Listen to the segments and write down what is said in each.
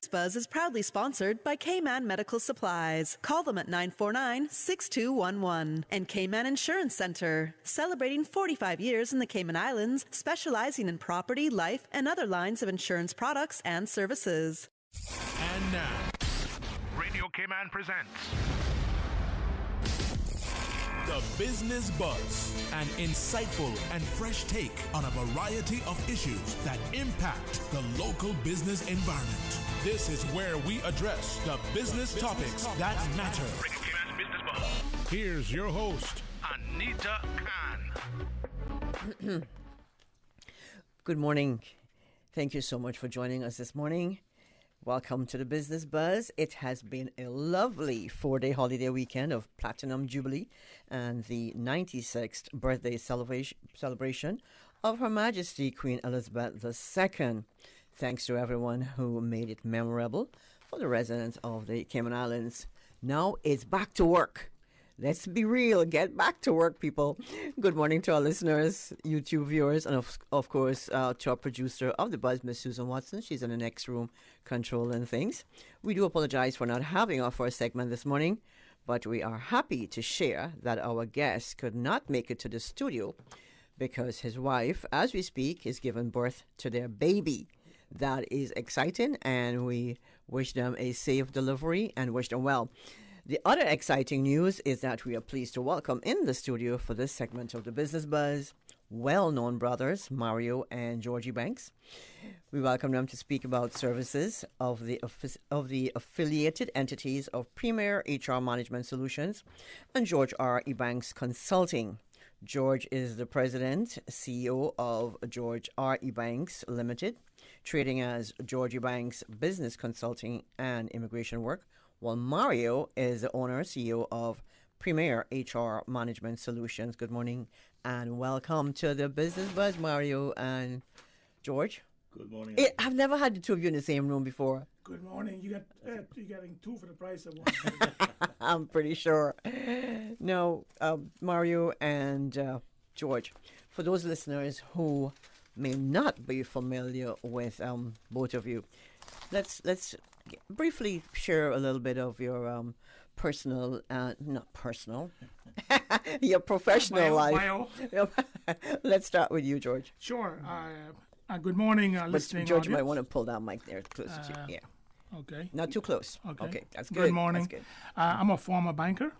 Buzz is proudly sponsored by K-Man Medical Supplies. Call them at 949-6211. And K-Man Insurance Center, celebrating 45 years in the Cayman Islands, specializing in property, life, and other lines of insurance products and services. And now, Radio Cayman presents The Business Buzz, an insightful and fresh take on a variety of issues that impact the local business environment. This is where we address the business topics that matter. Radio Cayman's Business Buzz. Here's your host, Anita Khan. Good morning. Thank you so much for joining us this morning. Welcome to the Business Buzz. It has been a lovely 4-day holiday weekend of Platinum Jubilee and the 96th birthday celebration of Her Majesty Queen Elizabeth II. Thanks to everyone who made it memorable for the residents of the Cayman Islands. Now it's back to work. Let's be real. Get back to work, people. Good morning to our listeners, YouTube viewers, and of course to our producer of the Buzz, Miss Susan Watson. She's in the next room controlling things. We do apologize for not having our first segment this morning, but we are happy to share that our guest could not make it to the studio because his wife, as we speak, is giving birth to their baby. That is exciting, and we wish them a safe delivery and wish them well. The other exciting news is that we are pleased to welcome in the studio for this segment of the Business Buzz well-known brothers, Mario and George Eubanks. We welcome them to speak about services of the affiliated entities of Premier HR Management Solutions and George R. Eubanks Consulting. George is the president, CEO of George R. Eubanks Limited, trading as George Eubanks Business Consulting and Immigration Work, while Mario is the owner, CEO of Premier HR Management Solutions. Good morning and welcome to the Business Buzz, Mario and George. Good morning. I've never had the two of you in the same room before. Good morning. You're getting two for the price of one. I'm pretty sure. No, Mario and George, for those listeners who may not be familiar with both of you, let's briefly share a little bit of your personal, not personal, your professional life. Let's start with you, George. Sure. Good morning, listening George audience. might want to pull that mic there closer to you. Yeah. Okay. Not too close. Okay. That's good. Good morning. That's good. I'm a former banker.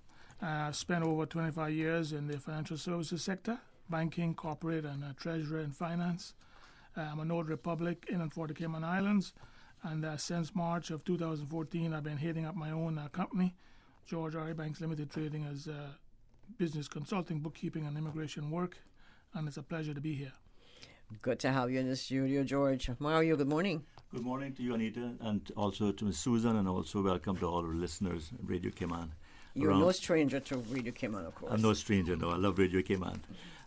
Spent over 25 years in the financial services sector, banking, corporate, and treasury and finance. I'm a notary public in and for the Cayman Islands. And since March of 2014, I've been heading up my own company, George R. Eubanks Limited, trading as business consulting, bookkeeping, and immigration work. And it's a pleasure to be here. Good to have you in the studio, George. Mario, good morning. Good morning to you, Anita, and also to Ms. Susan, and also welcome to all our listeners at Radio Cayman. You're no stranger to Radio Cayman, of course. I'm no stranger, no. I love Radio Cayman.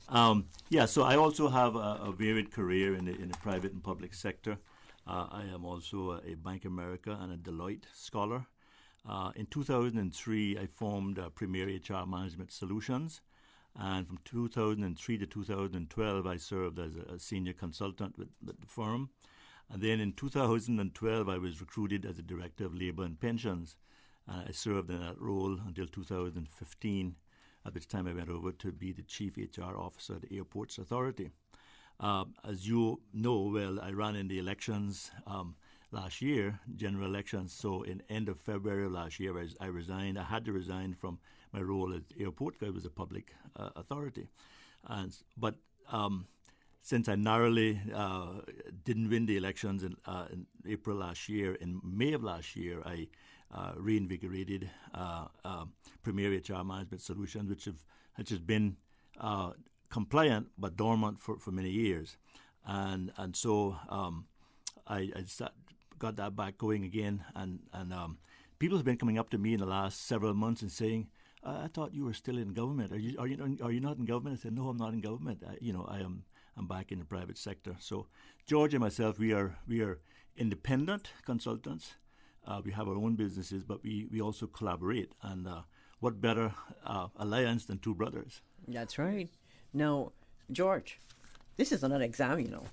So I also have a varied career in the private and public sector. I am also a Bank of America and a Deloitte scholar. In 2003, I formed Premier HR Management Solutions. And from 2003 to 2012, I served as a senior consultant with the firm. And then in 2012, I was recruited as a director of labor and pensions. I served in that role until 2015, at which time I went over to be the chief HR officer at the Airports Authority. As you know, well, I ran in the elections last year, general elections. So in end of February of last year, I resigned. I had to resign from my role at the airport because I was a public authority. But since I narrowly didn't win the elections in April last year, in May of last year, I reinvigorated Premier HR Management Solutions, which has been compliant but dormant for many years. And so I got that back going again. And people have been coming up to me in the last several months and saying, I thought you were still in government. Are you not in government? I said, no, I'm not in government. I'm back in the private sector. So George and myself, we are independent consultants. We have our own businesses, but we also collaborate. And what better alliance than two brothers? That's right. Now, George, this is not an exam, you know.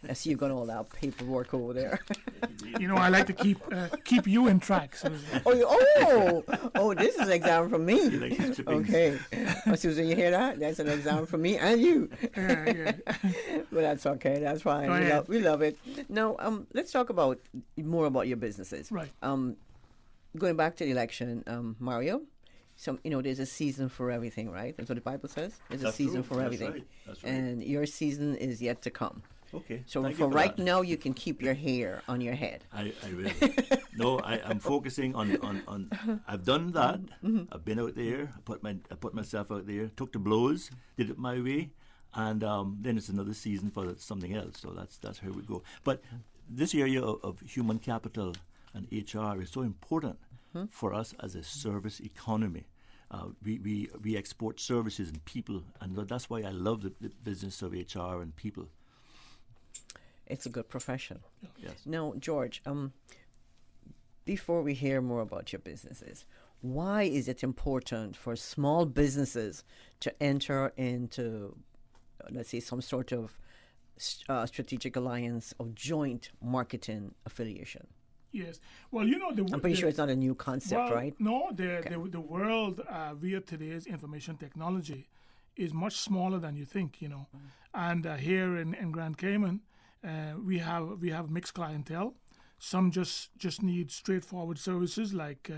I see you've got all that paperwork over there. You know, I like to keep you in track, Susan. This is an example from me. He likes his clippings. Okay. Susan, you hear that? That's an example from me and you. Yeah. But that's okay. That's fine. Oh, We love it. Now, let's talk about more about your businesses. Right. Going back to the election, Mario, there's a season for everything, right? That's what the Bible says. There's a season for everything. Right. That's right. And your season is yet to come. Okay. So Thank for you right that. now, you can keep your hair on your head. I will. No, I'm focusing on. I've done that. I've been out there. I put myself out there. Took the blows. Did it my way, and then it's another season for something else. So that's how we go. But this area of human capital and HR is so important for us as a service economy. We export services and people, and that's why I love the business of HR and people. It's a good profession. Yes. Now, George, before we hear more about your businesses, why is it important for small businesses to enter into, let's say, some sort of strategic alliance or joint marketing affiliation? Yes. Well, you know, I'm pretty sure it's not a new concept, right? No, the world via today's information technology is much smaller than you think, you know. And here in Grand Cayman, we have mixed clientele. Some just need straightforward services like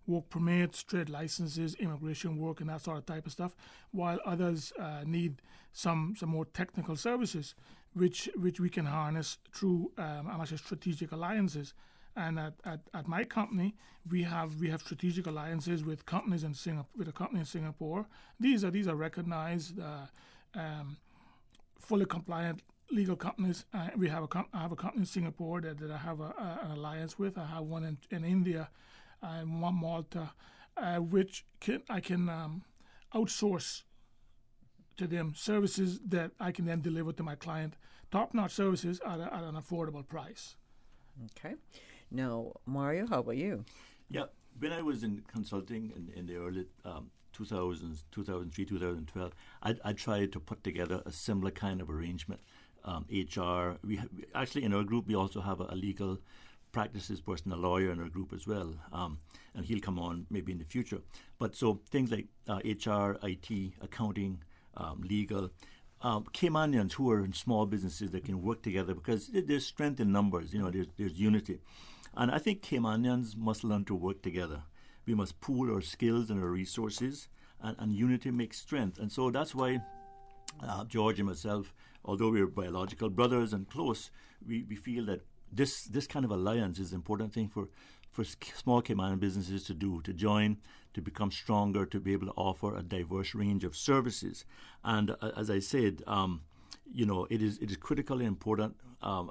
work permits, trade licenses, immigration work, and that sort of type of stuff, while others need some more technical services, which we can harness through strategic alliances. And at my company, we have strategic alliances with companies in with a company in Singapore. These are recognized, fully compliant legal companies. I have a company in Singapore that I have an alliance with. I have one in India and one Malta, which I can outsource to them services that I can then deliver to my client. Top-notch services at an affordable price. Okay. Now, Mario, how about you? Yeah, when I was in consulting in the early 2000s, 2003, 2012, I tried to put together a similar kind of arrangement. HR, actually in our group we also have a legal practices person, a lawyer in our group as well, and he'll come on maybe in the future. But so things like HR, IT, accounting, legal, Caymanians who are in small businesses that can work together because there's strength in numbers, you know, there's unity. And I think Caymanians must learn to work together. We must pool our skills and our resources, and unity makes strength. And so that's why George and myself, although we're biological brothers and close, we feel that this kind of alliance is an important thing for small Caymanian businesses to do, to join, to become stronger, to be able to offer a diverse range of services. And as I said, it is critically important,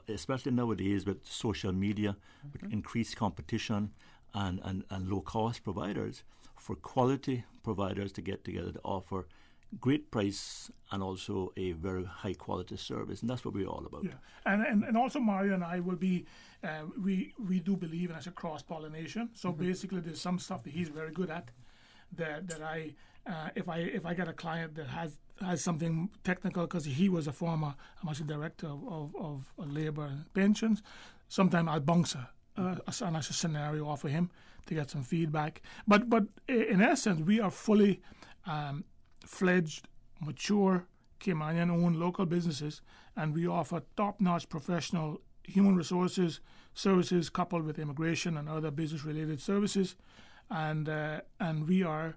especially nowadays with social media, with increased competition and low-cost providers, for quality providers to get together to offer great price and also a very high-quality service. And that's what we're all about. Yeah, and also Mario and I will be, we do believe in as a cross-pollination. So basically there's some stuff that he's very good at that I, if I get a client that has something technical, because he was a former director of labor and pensions, sometimes I'll bounce a scenario off of him to get some feedback. But in essence, we are fully fledged, mature, Caymanian-owned local businesses, and we offer top-notch professional human resources services coupled with immigration and other business-related services. And we are,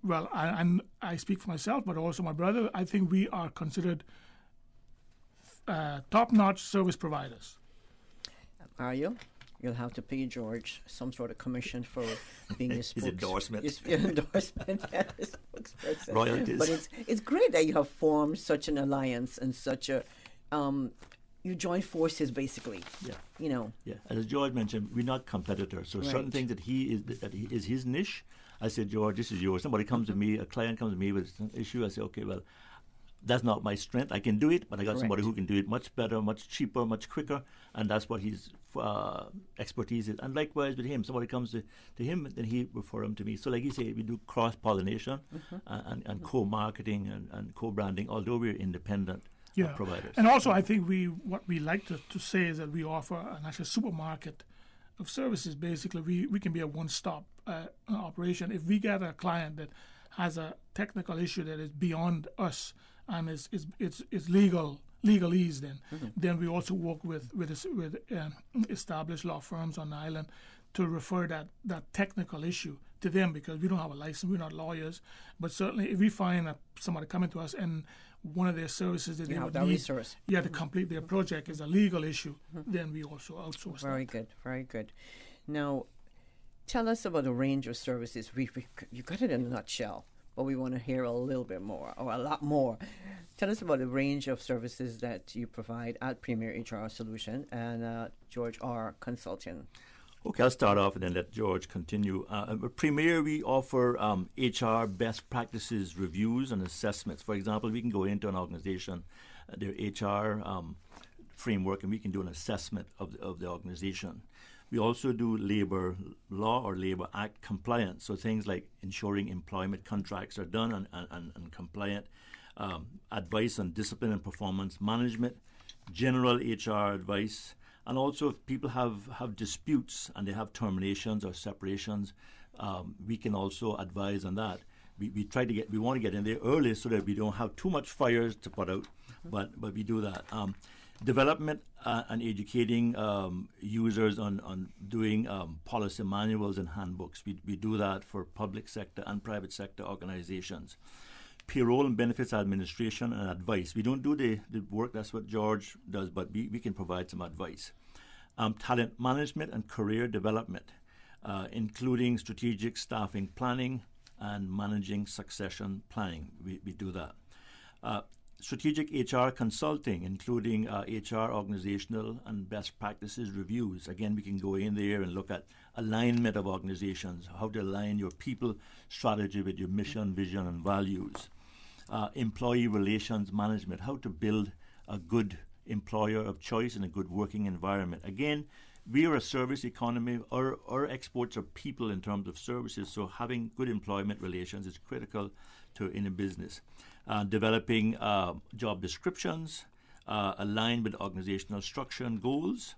well, I speak for myself, but also my brother, I think we are considered top-notch service providers. Are you? You'll have to pay George some sort of commission for being his endorsement. His endorsement, yeah, his spokesperson. Royalties. But it's great that you have formed such an alliance and such a you join forces basically. Yeah. You know. Yeah. As George mentioned, we're not competitors. So certain things that he is his niche. I said, George, this is yours. Somebody comes to me, a client comes to me with an issue. I say, okay, well, that's not my strength. I can do it, but I got somebody who can do it much better, much cheaper, much quicker, and that's what his expertise is. And likewise with him, somebody comes to him, then he refer him to me. So like you say, we do cross-pollination and co-marketing and co-branding, although we're independent providers. And also, I think what we like to say is that we offer an actual supermarket of services. Basically, we can be a one-stop operation. If we get a client that has a technical issue that is beyond us and it's legalese, then we also work with established law firms on the island to refer that technical issue to them, because we don't have a license, we're not lawyers. But certainly, if we find that somebody coming to us and one of their services that they would need, to complete their project is a legal issue, then we also outsource. Very good, very good. Now, tell us about the range of services. You got it in a nutshell, but we want to hear a little bit more, or a lot more. Tell us about the range of services that you provide at Premier HR Solution and George R. Consulting. Okay, I'll start off and then let George continue. At Premier, we offer HR best practices reviews and assessments. For example, we can go into an organization, their HR framework, and we can do an assessment of the organization. We also do labor law or Labor Act compliance, so things like ensuring employment contracts are done and compliant, advice on discipline and performance management, general HR advice. And also, if people have disputes and they have terminations or separations, we can also advise on that. We want to get in there early so that we don't have too much fires to put out, but we do that. Development and educating users on doing policy manuals and handbooks. We do that for public sector and private sector organizations. Payroll and benefits administration and advice. We don't do the work, that's what George does, but we can provide some advice. Talent management and career development, including strategic staffing planning and managing succession planning. We do that. Strategic HR consulting, including HR organizational and best practices reviews. Again, we can go in there and look at alignment of organizations, how to align your people strategy with your mission, vision, and values. Employee relations management, how to build a good employer of choice and a good working environment. Again, we are a service economy. Our exports are people in terms of services, so having good employment relations is critical in a business. Developing job descriptions aligned with organizational structure and goals.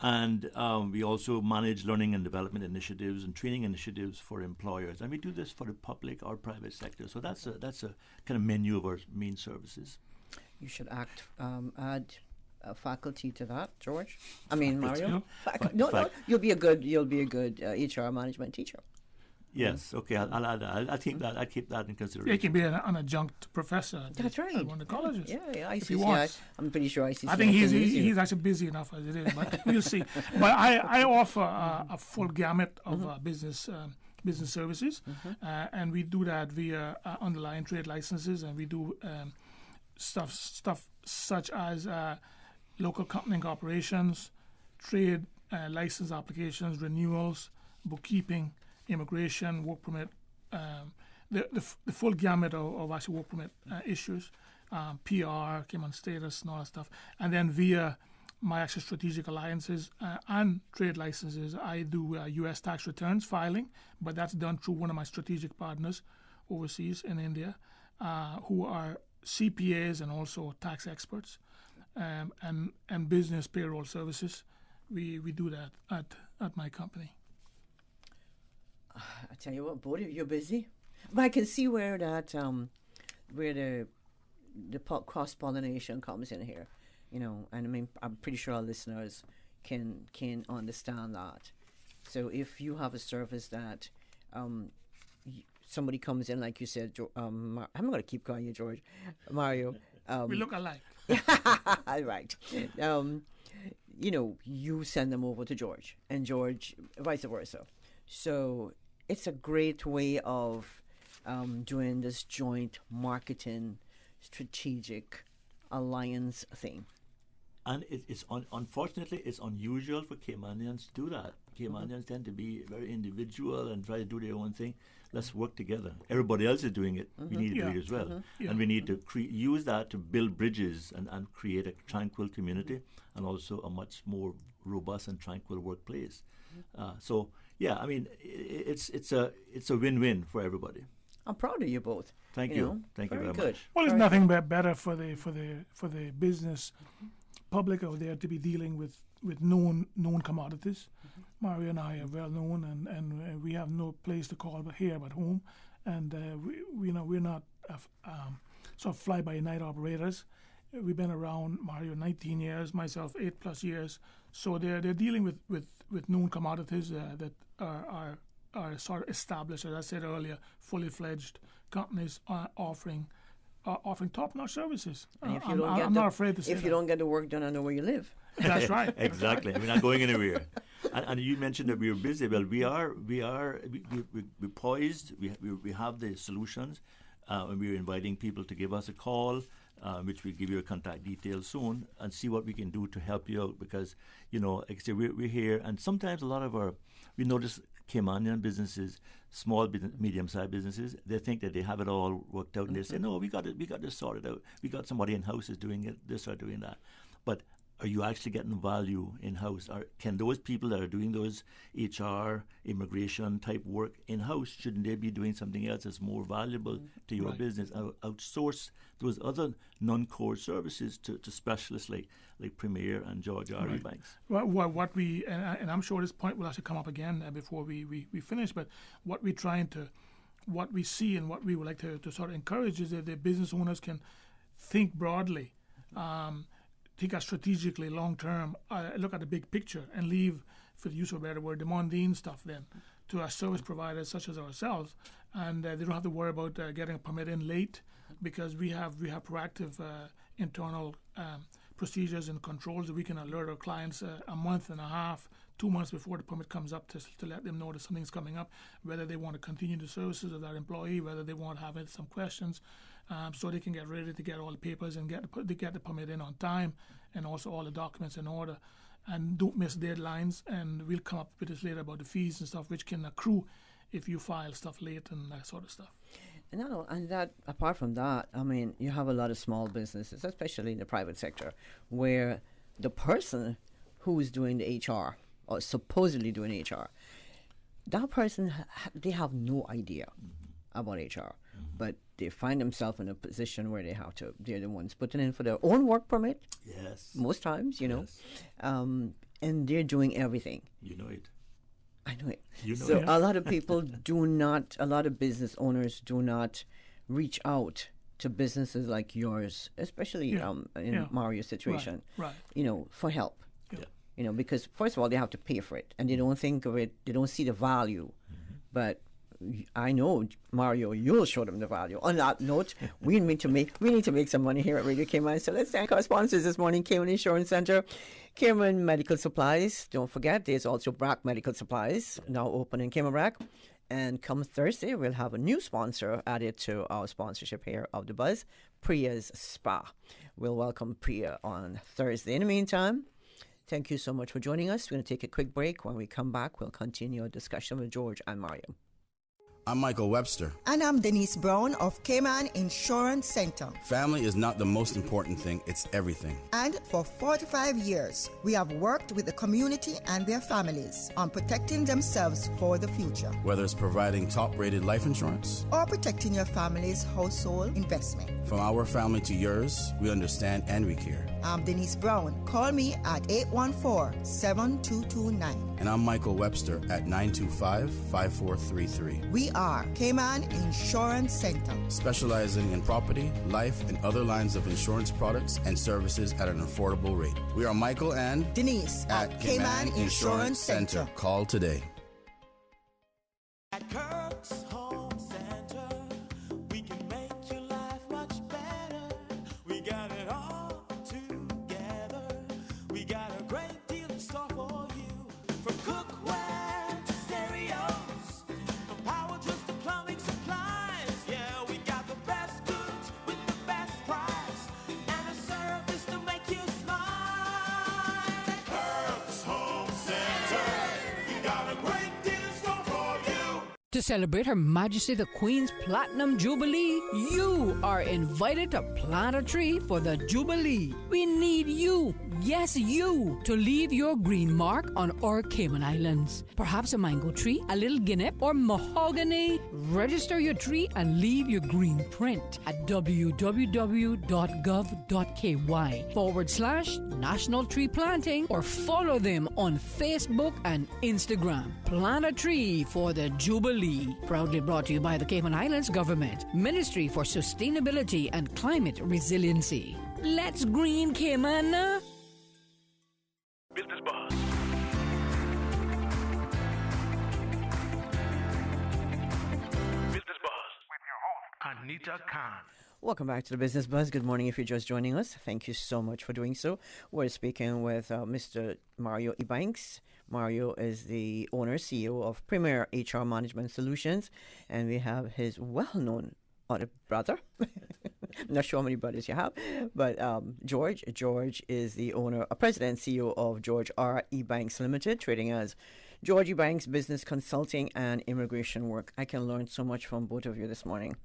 And we also manage learning and development initiatives and training initiatives for employers. And we do this for the public or private sector. So that's a kind of menu of our main services. You should add faculty to that, George. I mean, Mario. No, you'll be a good HR management teacher. Yes, okay, I'll add that. I'll keep that in consideration. He can be an adjunct professor. That's right. At one of the colleges. Yeah, ICC. I'm pretty sure ICC. I think he's actually busy enough as it is, but we'll see. But I offer a full gamut of business services, and we do that via underlying trade licenses, and we do stuff such as local company incorporations, trade license applications, renewals, bookkeeping, immigration, work permit, the full gamut of actual work permit issues, PR, Cayman status, and all that stuff. And then via my actual strategic alliances and trade licenses, I do U.S. tax returns filing, but that's done through one of my strategic partners overseas in India, who are CPAs and also tax experts, and business payroll services. We do that at my company. I tell you what, both of you, you're busy. But I can see where that where the cross pollination comes in here, And I mean, I'm pretty sure our listeners can understand that. So if you have a service that somebody comes in, like you said, I'm going to keep calling you George, Mario. We look alike. Right. You send them over to George, and George vice versa. So it's a great way of doing this joint marketing strategic alliance thing. And unfortunately, it's unusual for Caymanians to do that. Caymanians tend to be very individual and try to do their own thing. Let's work together. Everybody else is doing it. We need to do it as well. And we need to use that to build bridges and create a tranquil community and also a much more robust and tranquil workplace. So, yeah, I mean, it's a win-win for everybody. I'm proud of you both. Thank you. you. Know, Thank you very very good. much. Well, it's Very nothing better for the business public out there to be dealing with known commodities. Mario and I are well known, and we have no place to call but here, but home, and we're not sort of fly by night operators. We've been around, Mario 19 years, myself 8+ years. So they're dealing with known commodities that are sort of established, as I said earlier, fully fledged companies offering top-notch services. And if you I'm not afraid to say if you don't get the work done, I know where you live. That's right. Exactly. We're not going anywhere. And you mentioned that we're busy. Well, we're poised. We have the solutions, and we're inviting people to give us a call, which we'll give you a contact details soon, and see what we can do to help you out. Because, like I say, we're here, and sometimes a lot of we notice Caymanian businesses, small, medium-sized businesses, they think that they have it all worked out, and they say, no, we got this sorted out. We got somebody in-house is doing it, this or doing that. But are you actually getting value in-house? Or can those people that are doing those HR, immigration type work in-house, shouldn't they be doing something else that's more valuable to your business? Outsource those other non-core services to specialists like Premier and George R.E. Banks. Well, what we, and I'm sure this point will actually come up again before we finish, but what we see and what we would like to sort of encourage is that the business owners can think broadly, think strategically, long term, look at the big picture, and leave, for the use of a better word, the mundane stuff then to our service providers such as ourselves, and they don't have to worry about getting a permit in late, because we have proactive internal procedures and controls that we can alert our clients a month and a half, 2 months before the permit comes up to let them know that something's coming up, whether they want to continue the services of that employee, whether they want to have some questions, so they can get ready to get all the papers and get the permit in on time, and also all the documents in order, and don't miss deadlines. And we'll come up with this later about the fees and stuff, which can accrue if you file stuff late and that sort of stuff. No, and that, apart from that, I mean, you have a lot of small businesses, especially in the private sector, where the person who's doing the HR, or supposedly doing HR, that person, they have no idea about HR, but they find themselves in a position where they're the ones putting in for their own work permit. Yes. Most times, Yes. and they're doing everything. You know it. I know it. You know So it. a lot of people a lot of business owners do not reach out to businesses like yours, especially in Mario's situation, Right. For help. Yeah. Because first of all, they have to pay for it, and they don't think of it, they don't see the value. But I know, Mario, you'll show them the value. On that note, we need to make some money here at Radio Cayman. So let's thank our sponsors this morning: Cayman Insurance Center, Cayman Medical Supplies. Don't forget, there's also Brack Medical Supplies now open in Cayman Brack. And come Thursday, we'll have a new sponsor added to our sponsorship here of the Buzz, Priya's Spa. We'll welcome Priya on Thursday. In the meantime, thank you so much for joining us. We're going to take a quick break. When we come back, we'll continue our discussion with George and Mario. I'm Michael Webster. And I'm Denise Brown of Cayman Insurance Center. Family is not the most important thing, it's everything. And for 45 years, we have worked with the community and their families on protecting themselves for the future. Whether it's providing top-rated life insurance or protecting your family's household investment. From our family to yours, we understand and we care. I'm Denise Brown. Call me at 814-7229. And I'm Michael Webster at 925-5433. We are Cayman Insurance Center, specializing in property, life, and other lines of insurance products and services at an affordable rate. We are Michael and Denise at Cayman Insurance Center. Call today. At Kirk's Home Center, we can make your life much better. We got it all together. We got a great deal in store for you. From cookware to stereos, from power tools to plumbing supplies. Yeah, we got the best goods with the best price and a service to make you smile. At Kirk's Home Center, we got a great To celebrate Her Majesty the Queen's Platinum Jubilee, you are invited to plant a tree for the Jubilee. We need you, yes you, to leave your green mark on our Cayman Islands. Perhaps a mango tree, a little guinea, or mahogany. Register your tree and leave your green print at www.gov.ky/National Tree Planting, or follow them on Facebook and Instagram. Plant a tree for the Jubilee. Proudly brought to you by the Cayman Islands Government, Ministry for Sustainability and Climate Resiliency. Let's green Cayman! Business Buzz. Business Buzz with your host, Anita Khan. Welcome back to the Business Buzz. Good morning if you're just joining us. Thank you so much for doing so. We're speaking with Mr. Mario Ebanks. Mario is the owner, CEO of Premier HR Management Solutions, and we have his well-known other brother. I'm not sure how many brothers you have, but George. George is the owner, president and CEO of George R. Ebanks Limited, trading as George Ebanks Business Consulting and Immigration Work. I can learn so much from both of you this morning.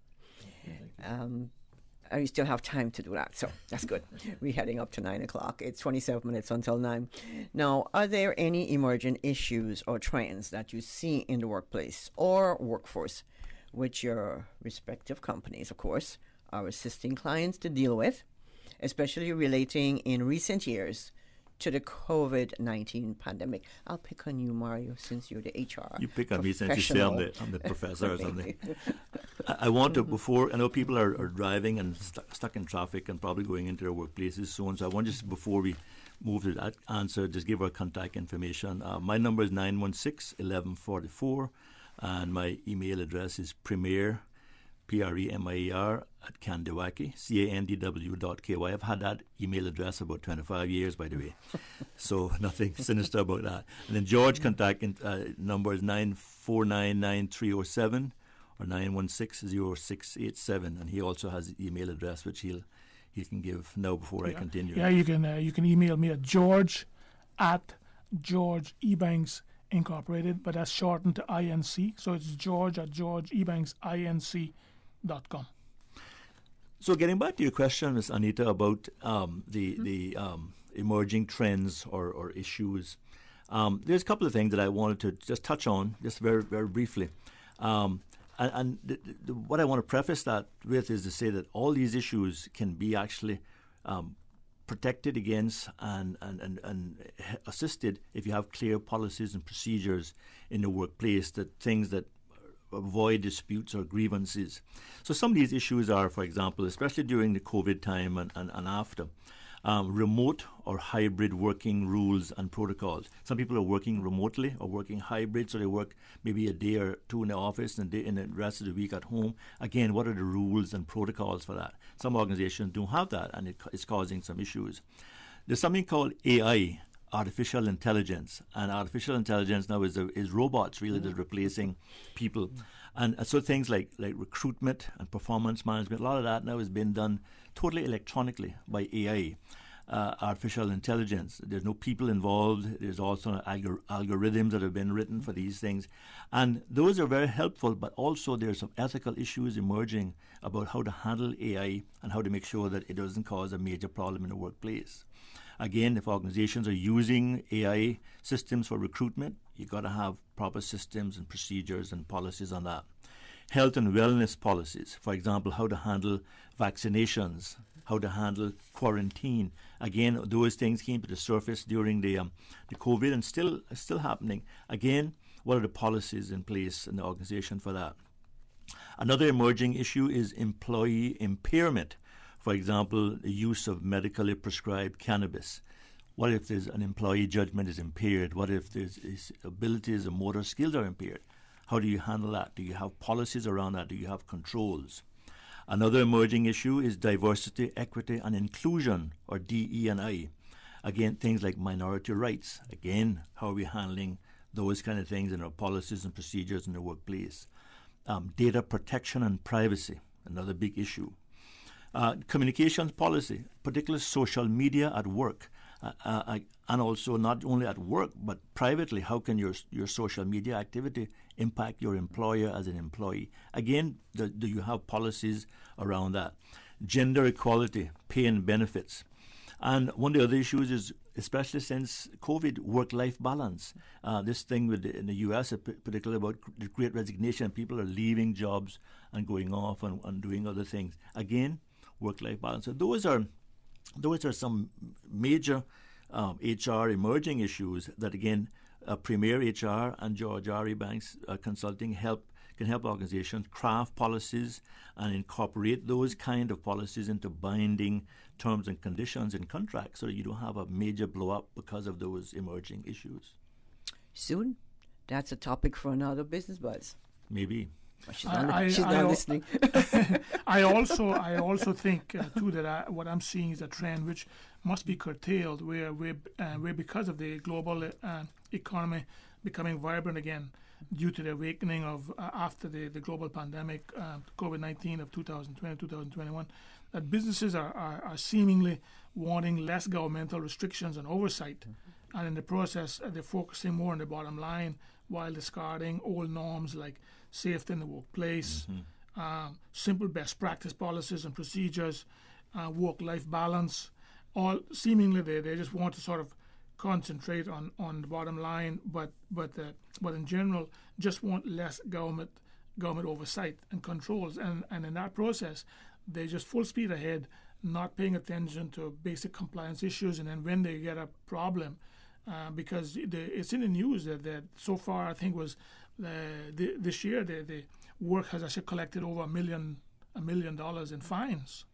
I still have time to do that, so that's good. We're heading up to 9 o'clock. It's 27 minutes until 9. Now, are there any emerging issues or trends that you see in the workplace or workforce which your respective companies, of course, are assisting clients to deal with, especially relating in recent years to the COVID-19 pandemic? I'll pick on you, Mario, since you're the HR. You pick on me since you say I'm the professor or something. I want to, before, I know people are driving and stuck in traffic and probably going into their workplaces soon, so I want just, before we move to that answer, just give our contact information. My number is 916-1144, and my email address is premier, Premier, at Kandawaki, CANDW.KY. I've had that email address about 25 years, by the way. So nothing sinister about that. And then George contact number is 9499307 or 9160687. And he also has an email address which he can give now before I continue. Yeah, you can email me at George at George Ebanks Incorporated, but that's shortened to INC. So it's George at GeorgeEbanksinc.com. So getting back to your question, Ms. Anita, about the emerging trends or issues, there's a couple of things that I wanted to just touch on, just very, very briefly. What I want to preface that with is to say that all these issues can be actually protected against and assisted if you have clear policies and procedures in the workplace, that things that avoid disputes or grievances. So some of these issues are, for example, especially during the COVID time and after, remote or hybrid working rules and protocols. Some people are working remotely or working hybrid, so they work maybe a day or two in the office and the rest of the week at home. Again, what are the rules and protocols for that? Some organizations don't have that, and it's causing some issues. There's something called AI, artificial intelligence, and artificial intelligence now is robots really that are replacing people, and so things like recruitment and performance management, a lot of that now has been done totally electronically by AI, artificial intelligence. There's no people involved. There's also algorithms that have been written for these things, and those are very helpful, but also there's some ethical issues emerging about how to handle AI and how to make sure that it doesn't cause a major problem in the workplace. Again, if organizations are using AI systems for recruitment, you've got to have proper systems and procedures and policies on that. Health and wellness policies, for example, how to handle vaccinations, how to handle quarantine. Again, those things came to the surface during the COVID and still happening. Again, what are the policies in place in the organization for that? Another emerging issue is employee impairment. For example, the use of medically prescribed cannabis. What if there's an employee judgment is impaired? What if his abilities and motor skills are impaired? How do you handle that? Do you have policies around that? Do you have controls? Another emerging issue is diversity, equity, and inclusion, or DE&I. Again, things like minority rights. Again, how are we handling those kind of things in our policies and procedures in the workplace? Data protection and privacy, another big issue. Communications policy, particularly social media at work. and also not only at work but privately. How can your social media activity impact your employer as an employee? Again, do you have policies around that? Gender equality, pay and benefits. And one of the other issues is, especially since COVID, work-life balance. This thing in the U.S., particularly about the Great Resignation, people are leaving jobs and going off and doing other things. Again, work-life balance. So those are some major HR emerging issues that, again, Premier HR and George R.E. Banks Consulting can help organizations craft policies and incorporate those kind of policies into binding terms and conditions in contracts so that you don't have a major blow-up because of those emerging issues. Soon, that's a topic for another Business Buzz. Maybe. But she's not listening. I also think too that what I'm seeing is a trend which must be curtailed, where because of the global economy becoming vibrant again, due to the awakening of after the global pandemic, COVID-19 of 2020, 2021, that businesses are seemingly wanting less governmental restrictions and oversight. And in the process, they're focusing more on the bottom line while discarding old norms like safety in the workplace, simple best practice policies and procedures, work-life balance. All seemingly they just want to sort of concentrate on the bottom line, but in general just want less government oversight and controls, and in that process they just full speed ahead, not paying attention to basic compliance issues. And then when they get a problem, because it's in the news that so far I think was this year the work has actually collected over $1 million in fines.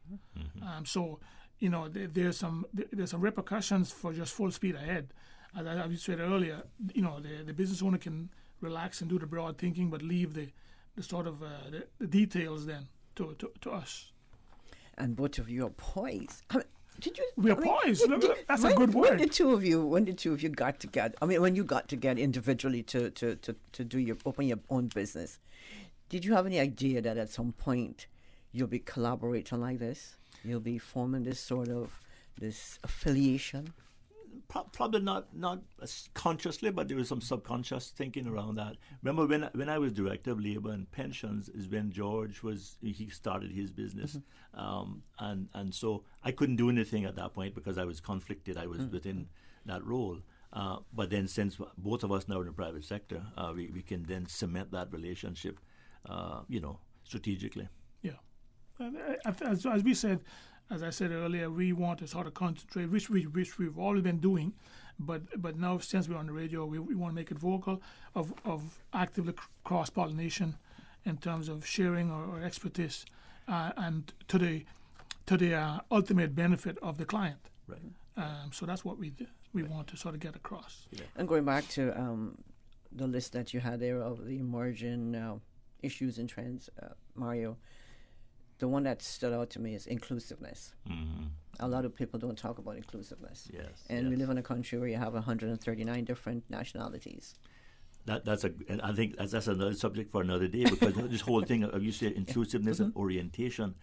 So you know, there's some repercussions for just full speed ahead. As you said earlier, you know, the business owner can relax and do the broad thinking, but leave the sort of the details then to us. And both of you are poised. I mean, we are poised. That's a good word. When the two of you got together, I mean, when you got together individually to open your own business, did you have any idea that at some point you'll be collaborating like this? You'll be forming this affiliation? Probably not consciously, but there was some subconscious thinking around that. Remember when I was Director of Labour and Pensions is when George he started his business. And so I couldn't do anything at that point because I was conflicted. I was within that role. But then since both of us now in the private sector, we can then cement that relationship, strategically. Yeah. As we said, as I said earlier, we want to sort of concentrate, which we've always been doing, but now since we're on the radio, we want to make it vocal of actively cross-pollination in terms of sharing our expertise, and to the ultimate benefit of the client. Right. So that's what we want to sort of get across. Yeah. And going back to the list that you had there of the emerging issues and trends, Mario, the one that stood out to me is inclusiveness. A lot of people don't talk about inclusiveness. Yes. And we live in a country where you have 139 different nationalities. I think that's another subject for another day, because this whole thing of you say inclusiveness and orientation.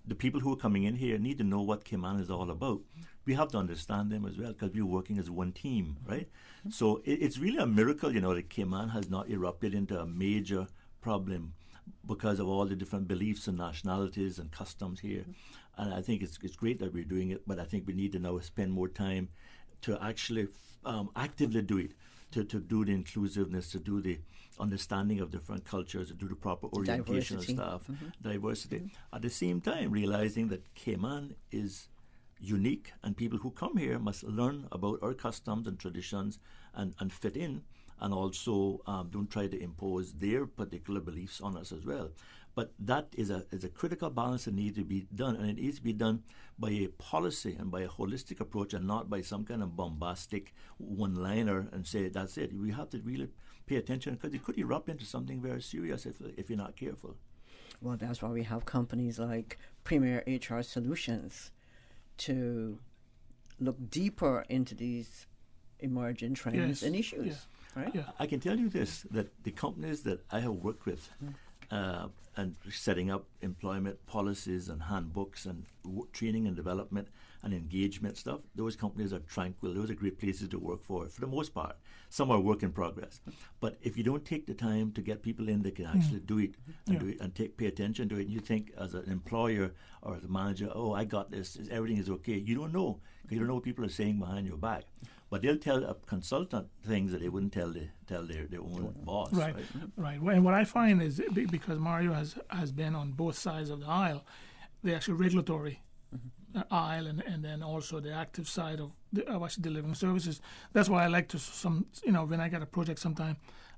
The people who are coming in here need to know what Cayman is all about. We have to understand them as well, because we're working as one team, right? So it's really a miracle, that Cayman has not erupted into a major problem because of all the different beliefs and nationalities and customs here. And I think it's great that we're doing it, but I think we need to now spend more time to actually actively do it, to do the inclusiveness, to do the understanding of different cultures, to do the proper orientation of staff, diversity. At the same time, realizing that Cayman is unique, and people who come here must learn about our customs and traditions and fit in, and also don't try to impose their particular beliefs on us as well. But that is a critical balance that needs to be done, and it needs to be done by a policy and by a holistic approach, and not by some kind of bombastic one-liner and say, that's it. We have to really pay attention, because it could erupt into something very serious if you're not careful. Well, that's why we have companies like Premier HR Solutions to look deeper into these emerging trends and issues. Yeah. Right? Yeah. I can tell you this, that the companies that I have worked with, and setting up employment policies and handbooks and training and development and engagement stuff, those companies are tranquil. Those are great places to work for the most part. Some are work in progress. But if you don't take the time to get people in that can actually do it and pay attention to it, and you think as an employer or as a manager, oh, I got this, everything is okay. You don't know. You don't know what people are saying behind your back. But they'll tell a consultant things that they wouldn't tell their own boss. Right. And what I find is, because Mario has been on both sides of the aisle, the actual regulatory aisle and then also the active side of actually delivering services. That's why I like to when I get a project sometime,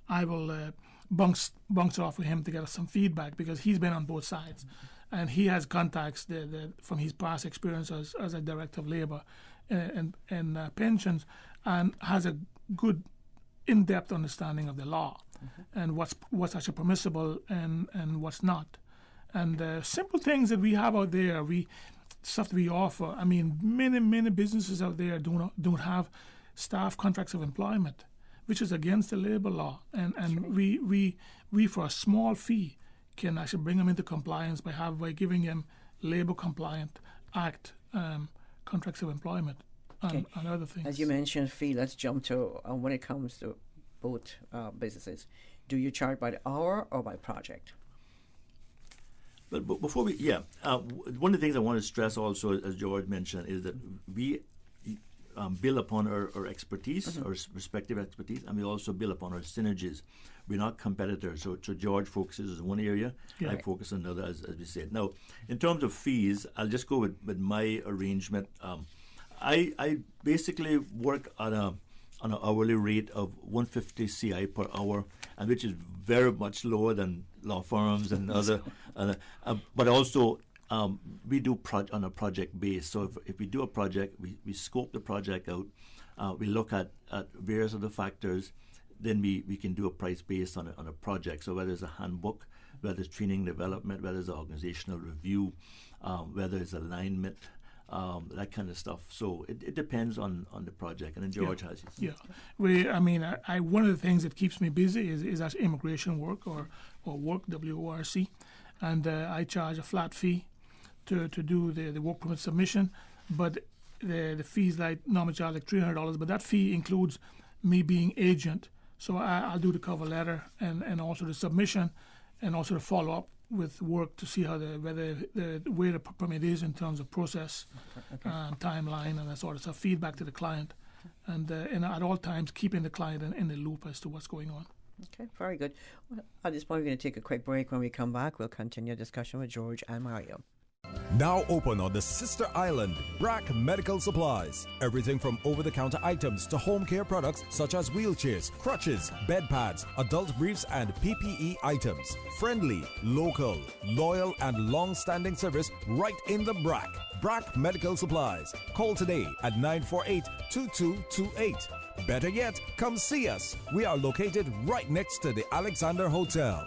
I will bounce off with him to get some feedback, because he's been on both sides. And he has contacts from his past experience as a director of labor and pensions, and has a good in-depth understanding of the law and what's actually permissible and what's not. And simple things that we have out there, stuff that we offer. I mean, many businesses out there don't have staff contracts of employment, which is against the labor law. And we for a small fee can actually bring them into compliance by giving them labor compliant act contracts of employment and other things. As you mentioned fee, let's jump to when it comes to both businesses. Do you charge by the hour or by project? But before we, one of the things I want to stress also, as George mentioned, is that we build upon our expertise, our respective expertise, and we also build upon our synergies. We're not competitors. So George focuses on one area, I focus on another, as we said. Now, in terms of fees, I'll just go with my arrangement. I basically work on an hourly rate of 150 CI per hour, and which is very much lower than law firms and other. But also, we do on a project base. So if we do a project, we scope the project out. We look at various other factors. Then we can do a price based on a project. So whether it's a handbook, whether it's training development, whether it's an organizational review, whether it's alignment, that kind of stuff. So it depends on the project. And then George has his. Yeah. One of the things that keeps me busy is that immigration work or work, WORC. And I charge a flat fee to do the work permit submission. But the fees normally charge like $300, but that fee includes me being agent. So I'll do the cover letter and also the submission and also the follow-up with work to see where the permit is in terms of process, timeline, and that sort of stuff, feedback to the client, and at all times keeping the client in the loop as to what's going on. Okay, very good. Well, at this point, we're going to take a quick break. When we come back, we'll continue discussion with George and Mario. Now open on the sister island, BRAC Medical Supplies. Everything from over-the-counter items to home care products such as wheelchairs, crutches, bed pads, adult briefs, and PPE items. Friendly, local, loyal, and long-standing service right in the BRAC. BRAC Medical Supplies. Call today at 948-2228. Better yet, come see us. We are located right next to the Alexander Hotel.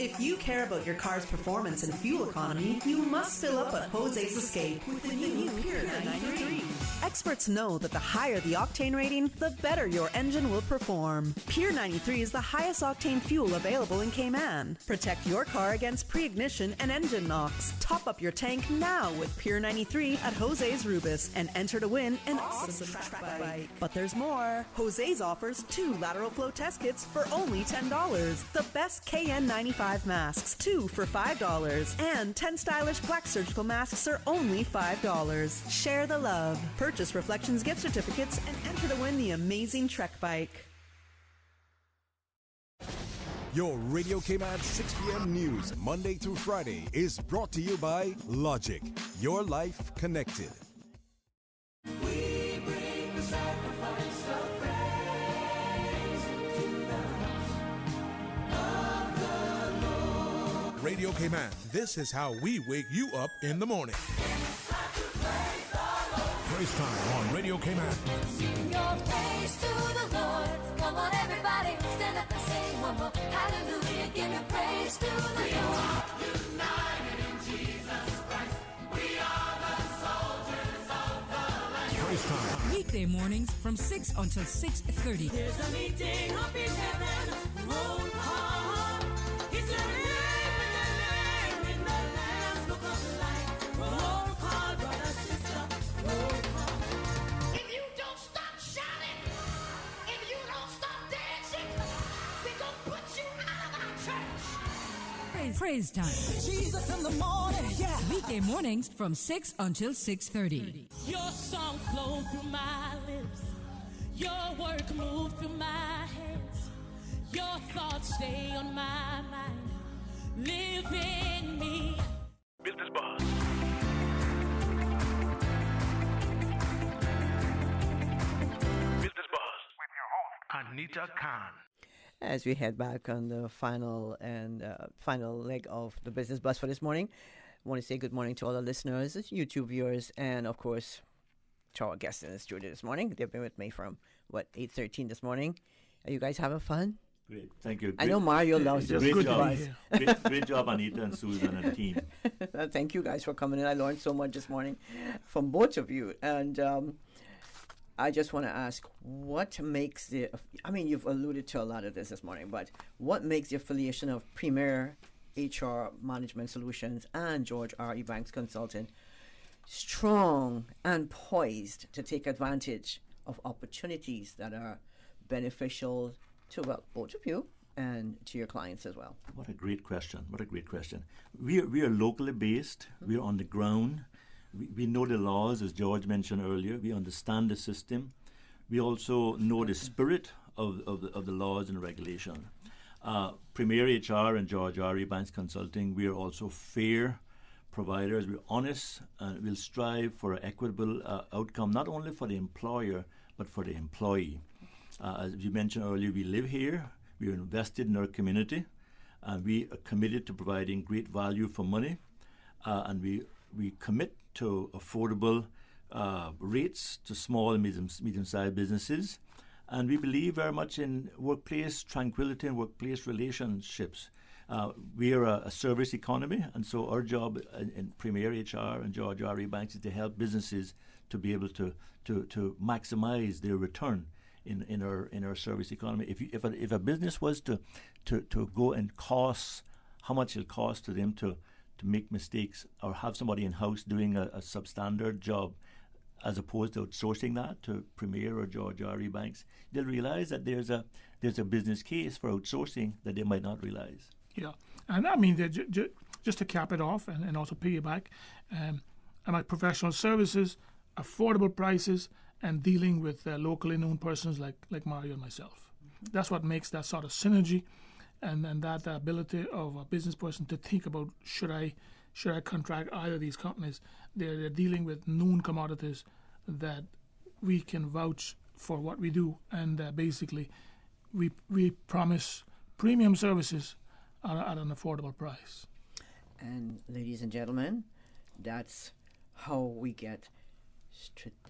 If you care about your car's performance and fuel economy, you must fill up at Jose's Escape with the new Pure 93. Experts know that the higher the octane rating, the better your engine will perform. Pure 93 is the highest octane fuel available in Cayman. Protect your car against pre-ignition and engine knocks. Top up your tank now with Pure 93 at Jose's Rubis and enter to win an awesome track bike. But there's more. Jose's offers 2 lateral flow test kits for only $10. The best KN95 masks, 2 for $5, and 10 stylish black surgical masks are only $5. Share the love. Purchase Reflections gift certificates and enter to win the amazing Trek bike. Your Radio Cayman 6 p.m. news, Monday through Friday, is brought to you by Logic. Your life connected. We bring the sacrifice of praise into the house of the Lord. Radio Cayman, this is how we wake you up in the morning. Praise time on Radio Cayman. Sing your praise to the Lord. Come on, everybody, stand up and sing one more. Hallelujah, give your praise to the Lord. We are united in Jesus Christ. We are the soldiers of the Lamb. Praise time. Weekday mornings from 6 until 6:30. There's a meeting up in heaven. Roll call. Rise Praise Time. Jesus in the morning, yeah. Weekday mornings from 6 until 6:30. Your song flowed through my lips. Your work moved through my hands. Your thoughts stay on my mind. Live in me. Business Buzz. Business Buzz with your host, Anita Khan. As we head back on the final leg of the Business Bus for this morning, I want to say good morning to all the listeners, YouTube viewers, and of course to our guests in the studio this morning. They've been with me from 8:13 this morning. Are you guys having fun? Great, thank you. I know Mario loves it. Great job. Great job, Anita and Susan and the team. Thank you guys for coming in. I learned so much this morning from both of you. And I just want to ask, what makes you've alluded to a lot of this morning, but what makes the affiliation of Premier HR Management Solutions and George R. E. Banks Consulting strong and poised to take advantage of opportunities that are beneficial to both of you and to your clients as well? What a great question. We are locally based. We are on the ground. We know the laws, as George mentioned earlier. We understand the system. We also know the spirit of the laws and regulation. Premier HR and George R. E. Banks Consulting, we are also fair providers. We're honest and we'll strive for an equitable outcome, not only for the employer, but for the employee. As you mentioned earlier, we live here. We are invested in our community. And we are committed to providing great value for money. And we commit to affordable rates to small and medium-sized businesses. And we believe very much in workplace tranquility and workplace relationships. We are a service economy, and so our job in Premier HR and George R. E. Banks is to help businesses to be able to maximize their return in our service economy. If a business was to go and cost how much it'll cost to them to make mistakes or have somebody in-house doing a substandard job as opposed to outsourcing that to Premier or George R. E. Banks, they'll realize that there's a business case for outsourcing that they might not realize. Yeah, and I mean, just to cap it off and also piggyback, I'm at professional services, affordable prices, and dealing with locally known persons like Mario and myself. Mm-hmm. That's what makes that sort of synergy and that ability of a business person to think about should I contract either of these companies. They're dealing with known commodities that we can vouch for what we do, and basically we promise premium services at an affordable price. And ladies and gentlemen, that's how we get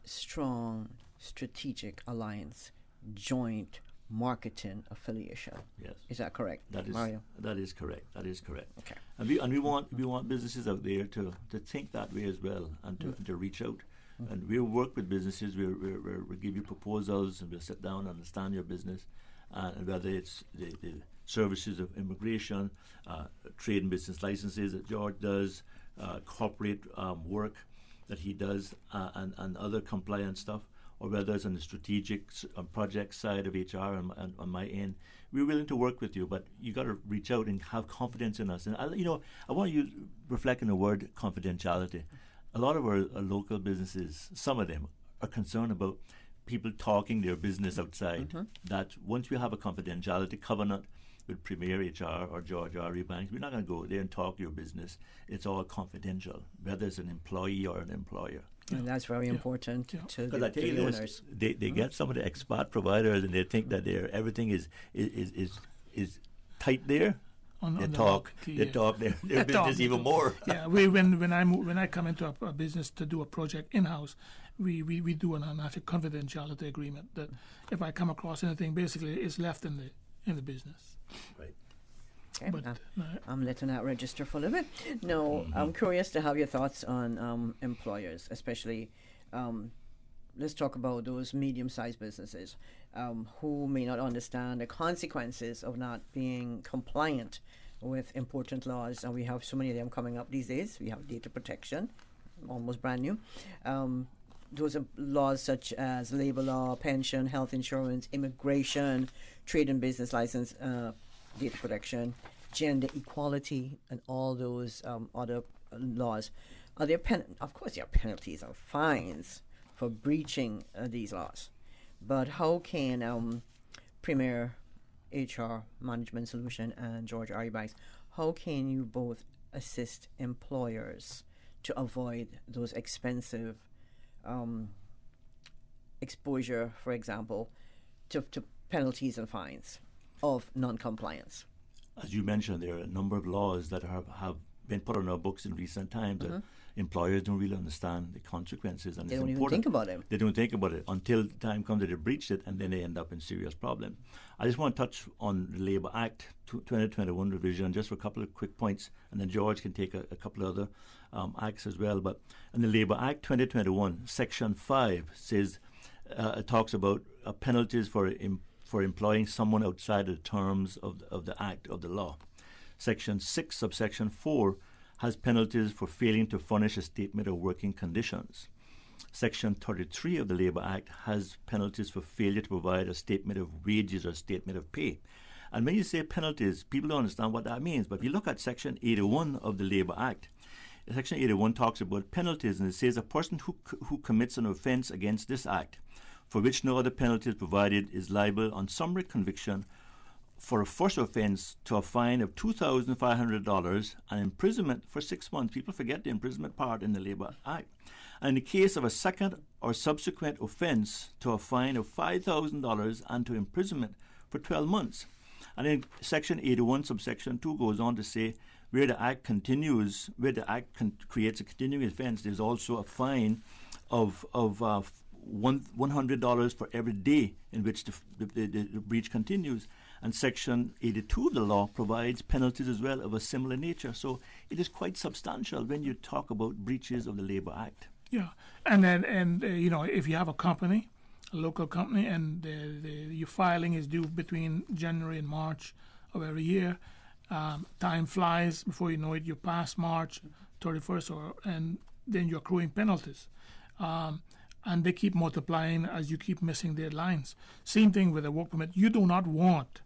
strong strategic alliance, joint marketing affiliation. Yes. Is that correct, Mario? That is correct. Okay. And we want businesses out there to think that way as well and to reach out. Mm-hmm. And we'll work with businesses. We'll give you proposals and we'll sit down and understand your business. And whether it's the services of immigration, trade and business licenses that George does, corporate work that he does, and other compliance stuff, or whether it's on the strategic project side of HR and on my end, we're willing to work with you, but you got to reach out and have confidence in us. And I want you to reflect on the word confidentiality. A lot of our local businesses, some of them, are concerned about people talking their business outside. Mm-hmm. That once we have a confidentiality covenant with Premier HR or George R. E. Banks, we're not going to go there and talk your business. It's all confidential, whether it's an employee or an employer. And that's very important to the owners. They get some of the expat providers and they think that everything is tight there. They talk their business even more. Yeah, when I come into a business to do a project in-house, we do an actual confidentiality agreement that if I come across anything, basically it's left in the business. Right. Okay. But, I'm letting that register for a little bit. No, I'm curious to have your thoughts on employers, especially. Let's talk about those medium-sized businesses who may not understand the consequences of not being compliant with important laws, and we have so many of them coming up these days. We have data protection, almost brand new. Those are laws such as labor law, pension, health insurance, immigration, trade and business license, data protection. gender equality and all those other laws. Are there of course there are penalties and fines for breaching these laws, but how can Premier HR Management Solution and George R. Eubanks, how can you both assist employers to avoid those expensive exposure, for example, to penalties and fines of non-compliance? As you mentioned, there are a number of laws that have been put on our books in recent times that employers don't really understand the consequences. And They it's don't even important. think about it. They don't think about it until the time comes that they breached it, and then they end up in serious problem. I just want to touch on the Labour Act 2021 revision, just for a couple of quick points, and then George can take a couple of other acts as well. But in the Labour Act 2021, Section 5 says, it talks about penalties for employing someone outside of the terms of the act, of the law. Section 6, subsection 4, has penalties for failing to furnish a statement of working conditions. Section 33 of the Labour Act has penalties for failure to provide a statement of wages or statement of pay. And when you say penalties, people don't understand what that means. But if you look at Section 81 of the Labour Act, Section 81 talks about penalties, and it says a person who commits an offence against this act, for which no other penalty is provided, is liable on summary conviction for a first offence to a fine of $2,500 and imprisonment for 6 months. People forget the imprisonment part in the Labour Act. And in the case of a second or subsequent offence, to a fine of $5,000 and to imprisonment for 12 months. And then Section 81, subsection 2 goes on to say, where the Act continues, where the Act creates a continuing offence, there's also a fine of $100 for every day in which the breach continues. And Section 82 of the law provides penalties as well of a similar nature. So it is quite substantial when you talk about breaches of the Labour Act. Yeah, and you know, if you have a company, a local company, and your filing is due between January and March of every year, time flies. Before you know it, you're past March 31st, and then you're accruing penalties. And they keep multiplying as you keep missing deadlines. Same thing with a work permit. You do not want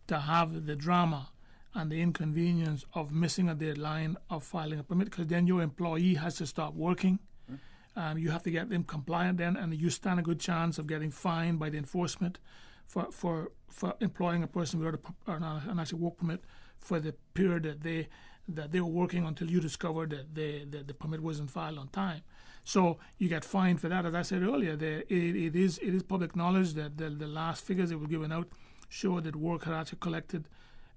to have the drama and the inconvenience of missing a deadline of filing a permit, because then your employee has to stop working. You have to get them compliant then, and you stand a good chance of getting fined by the enforcement for employing a person without an actual work permit for the period that they were working until you discovered that the permit wasn't filed on time. So you get fined for that. As I said earlier, it is public knowledge that the last figures that were given out show that work had actually collected,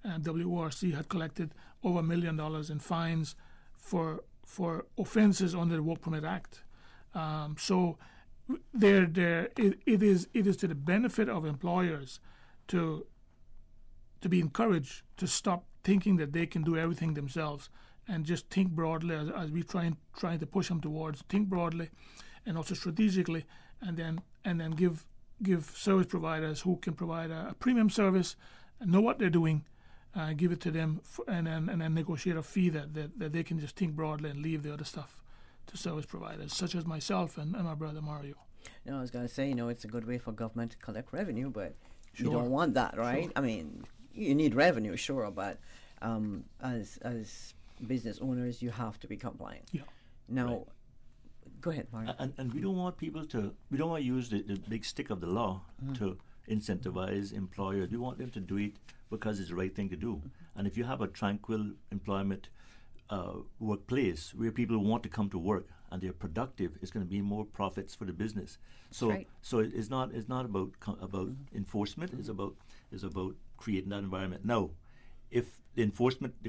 and WORC had collected over $1 million in fines for offences under the Work Permit Act. So it is to the benefit of employers to be encouraged to stop thinking that they can do everything themselves, and just think broadly as we trying to push them towards. Think broadly and also strategically, and then give service providers who can provide a premium service and know what they're doing, give it to them, and then negotiate a fee that they can just think broadly and leave the other stuff to service providers such as myself and my brother Mario. No, I was going to say, it's a good way for government to collect revenue, but Sure. you don't want that, right? Sure. I mean, you need revenue, sure, but as business owners, you have to be compliant. Yeah. Now, go ahead, Mario. And we don't want people we don't want to use the big stick of the law to incentivize employers. We want them to do it because it's the right thing to do. And if you have a tranquil employment workplace where people want to come to work and they're productive, it's going to be more profits for the business. So right. so it's not about enforcement. It's about creating that environment. Now, if the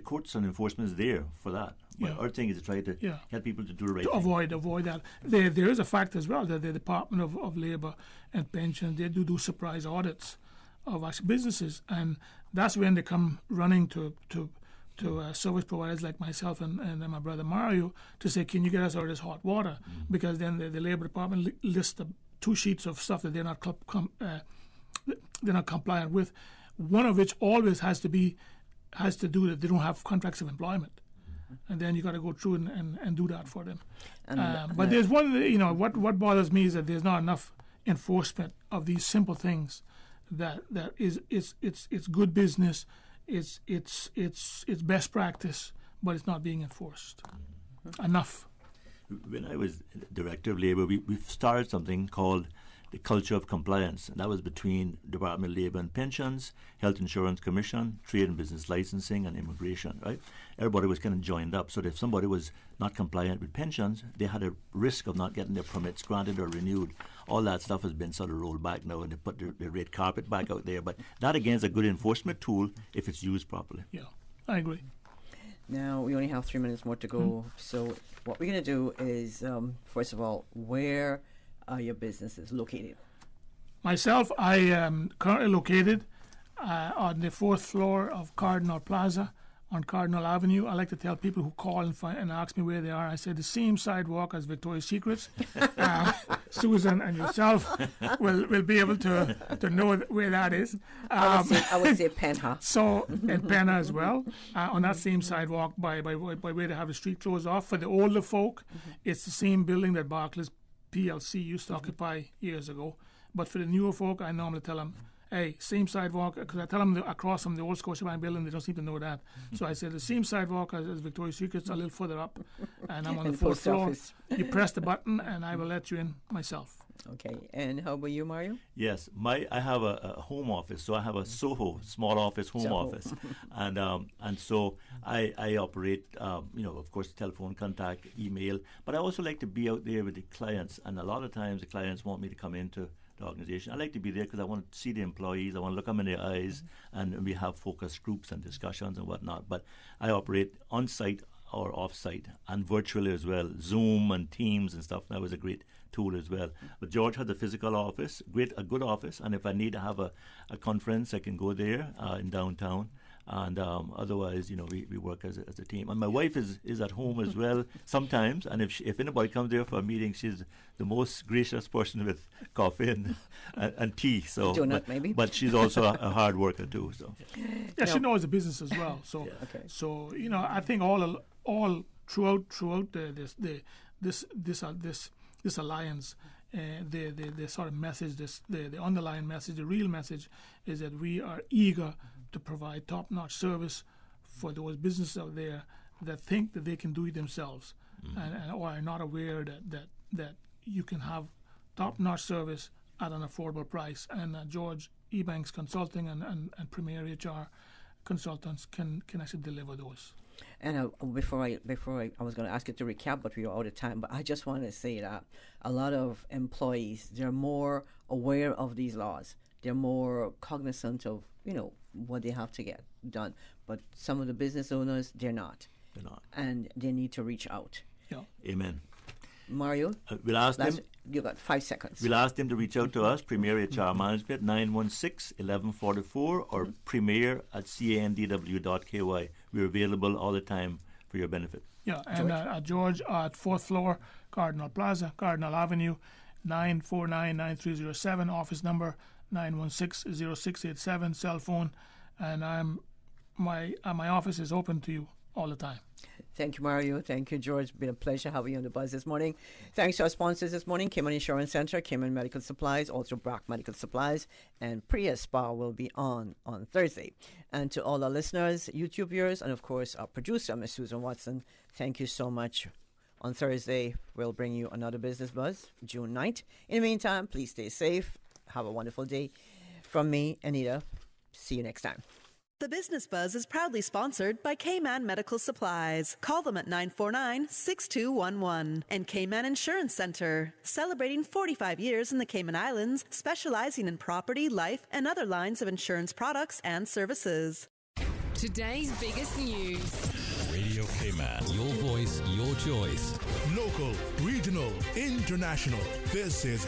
courts and enforcement is there for that. But our thing is to try to help people to do the right to thing. avoid that. There is a fact as well that the Department of Labour and Pensions, they do surprise audits of actual businesses, and that's when they come running to service providers like myself and my brother Mario to say, can you get us out of this hot water? Because then the Labour Department lists 2 sheets of stuff that they're not compliant with, one of which always has to do that they don't have contracts of employment. And then you got to go through and do that for them. But there's one, what bothers me is that there's not enough enforcement of these simple things. That is it's good business. it's best practice, but it's not being enforced enough. When I was Director of Labour, we started something called the Culture of Compliance, and that was between Department of Labour and Pensions, Health Insurance Commission, Trade and Business Licensing, and Immigration, right? Everybody was kind of joined up, so that if somebody was not compliant with pensions, they had a risk of not getting their permits granted or renewed. All that stuff has been sort of rolled back now, and they put the red carpet back out there. But that, again, is a good enforcement tool if it's used properly. Yeah, I agree. Now, we only have 3 minutes more to go. So what we're going to do is, first of all, where are your businesses located? Myself, I am currently located on the 4th floor of Cardinal Plaza on Cardinal Avenue. I like to tell people who call and ask me where they are, I say the same sidewalk as Victoria's Secrets. Susan and yourself will be able to know where that is. I would say Penha. So, and Penha as well. On that same sidewalk by where they have the street closed off. For the older folk, it's the same building that Barclays PLC used to occupy years ago. But for the newer folk, I normally tell them, hey, same sidewalk, because I tell them across from the old Scotiabank building, they don't seem to know that. So I say the same sidewalk as Victoria's Secrets, a little further up, and I'm on the 4th floor. You press the button, and I will let you in myself. Okay, and how about you, Mario? Yes, I have a home office, so I have a Soho, small office, home office, and so I operate, of course, telephone contact, email, but I also like to be out there with the clients, and a lot of times the clients want me to come into the organization. I like to be there because I want to see the employees, I want to look them in their eyes, and we have focus groups and discussions and whatnot, but I operate on-site or off-site and virtually as well, Zoom and Teams and stuff. That was a great tool as well. But George has a physical office, a good office, and if I need to have a conference, I can go there in downtown. And otherwise, we work as a team. And my wife is at home as well sometimes. And if anybody comes there for a meeting, she's the most gracious person with coffee and tea. So, donut maybe. But she's also a hard worker too. So yeah, she knows the business as well. So yeah. Okay. So I think all throughout this alliance. The sort of message, the underlying message, the real message is that we are eager to provide top-notch service for those businesses out there that think that they can do it themselves and or are not aware that you can have top-notch service at an affordable price. And George Ebanks Consulting and Premier HR Consultants can actually deliver those. And before I was going to ask you to recap, but we are out of time. But I just want to say that a lot of employees, they're more aware of these laws. They're more cognizant of what they have to get done. But some of the business owners, they're not. And they need to reach out. Yeah. Amen. Mario, we'll ask them. You got 5 seconds. We'll ask them to reach out to us, Premier HR Management, 916-1144, or premier@candw.ky. We're available all the time for your benefit. Yeah, and George at 4th floor, Cardinal Plaza, Cardinal Avenue, 949-9307, office number 916-0687, cell phone, and my office is open to you all the time. Thank you, Mario. Thank you, George. It's been a pleasure having you on the buzz this morning. Thanks to our sponsors this morning, Cayman Insurance Center, Cayman Medical Supplies, also Brock Medical Supplies, and Priya Spa will be on Thursday. And to all our listeners, YouTube viewers, and of course our producer, Ms. Susan Watson, thank you so much. On Thursday, we'll bring you another Business Buzz, June 9th. In the meantime, please stay safe. Have a wonderful day. From me, Anita, see you next time. The Business Buzz is proudly sponsored by Cayman Medical Supplies. Call them at 949-6211. And Cayman Insurance Center, celebrating 45 years in the Cayman Islands, specializing in property, life, and other lines of insurance products and services. Today's biggest news. Radio Cayman. Your voice, your choice. Local, regional, international. This is